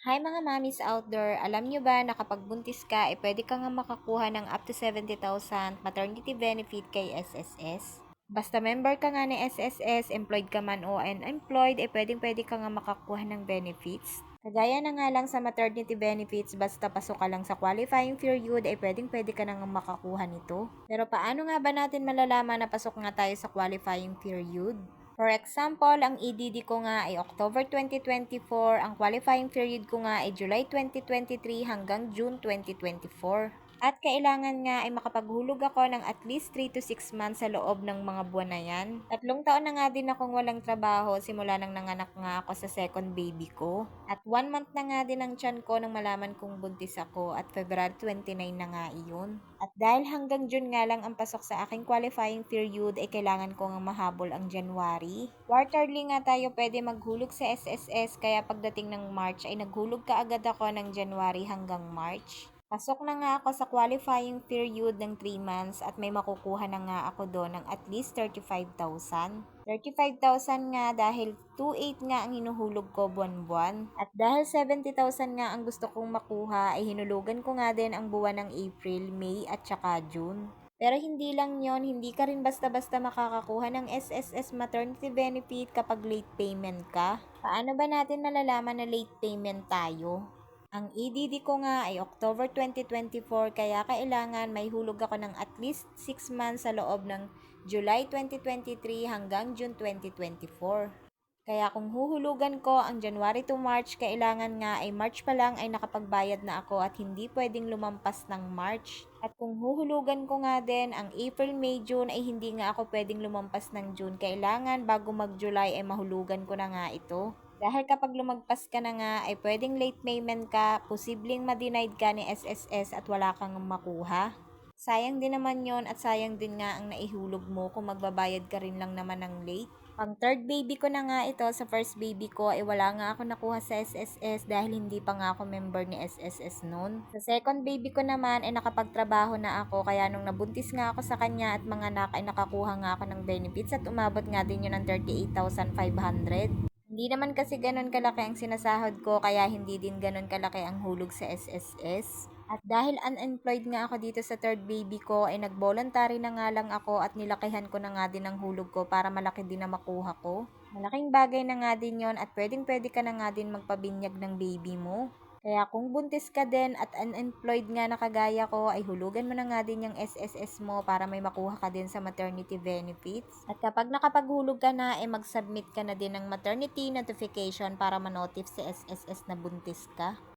Hi mga mommies out there, alam nyo ba na kapag buntis ka, pwede ka nga makakuha ng up to 70,000 maternity benefit kay SSS? Basta member ka nga ni SSS, employed ka man o unemployed, pwedeng-pwede ka nga makakuha ng benefits. Kagaya na nga lang sa maternity benefits, basta pasok ka lang sa qualifying period, pwedeng-pwede ka na nga makakuha nito. Pero paano nga ba natin malalaman na pasok nga tayo sa qualifying period? For example, ang EDD ko nga ay October 2024, ang qualifying period ko nga ay July 2023 hanggang June 2024. At kailangan nga ay makapaghulog ako ng at least 3 to 6 months sa loob ng mga buwan na yan. 3 taon na nga din akong walang trabaho simula nang nanganak nga ako sa second baby ko. At 1 month na nga din ang tiyan ko nang malaman kong buntis ako at February 29 na nga iyon. At dahil hanggang June nga lang ang pasok sa aking qualifying period ay kailangan ko nga mahabol ang January. Quarterly nga tayo pwede maghulog sa SSS kaya pagdating ng March ay naghulog ka agad ako ng January hanggang March. Pasok na nga ako sa qualifying period ng 3 months at may makukuha na nga ako doon ng at least 35,000. 35,000 nga dahil 2.8 nga ang hinuhulog ko buwan-buwan. At dahil 70,000 nga ang gusto kong makuha ay hinulugan ko nga din ang buwan ng April, May at saka June. Pero hindi lang yon, hindi ka rin basta-basta makakakuha ng SSS maternity benefit kapag late payment ka. Paano ba natin malalaman na late payment tayo? Ang EDD ko nga ay October 2024 kaya kailangan may hulog ako ng at least 6 months sa loob ng July 2023 hanggang June 2024. Kaya kung huhulugan ko ang January to March, kailangan nga ay March pa lang ay nakapagbayad na ako at hindi pwedeng lumampas ng March. At kung huhulugan ko nga din ang April, May, June ay hindi nga ako pwedeng lumampas ng June. Kailangan bago mag-July ay mahulugan ko na nga ito. Dahil kapag lumagpas ka na nga ay pwedeng late payment ka, posibleng ma-denied ka ni SSS at wala kang makuha. Sayang din naman yon at sayang din nga ang naihulog mo kung magbabayad ka rin lang naman ng late. Pang third baby ko na nga ito, sa first baby ko ay wala nga ako nakuha sa SSS dahil hindi pa nga ako member ni SSS noon. Sa second baby ko naman ay nakapagtrabaho na ako kaya nung nabuntis nga ako sa kanya at mga anak ay nakakuha nga ako ng benefits at umabot nga din yun ng 38,500. Hindi naman kasi ganun kalaki ang sinasahod ko kaya hindi din ganun kalaki ang hulog sa SSS. At dahil unemployed nga ako dito sa third baby ko ay nag-voluntary na nga lang ako at nilakihan ko na nga din ang hulog ko para malaki din na makuha ko. Malaking bagay na nga din yon at pwedeng-pwede ka na nga din magpabinyag ng baby mo. Kaya kung buntis ka din at unemployed nga na kagaya ko, ay hulugan mo na nga din yung SSS mo para may makuha ka din sa maternity benefits. At kapag nakapaghulog ka na, ay mag-submit ka na din ng maternity notification para manotif sa SSS na buntis ka.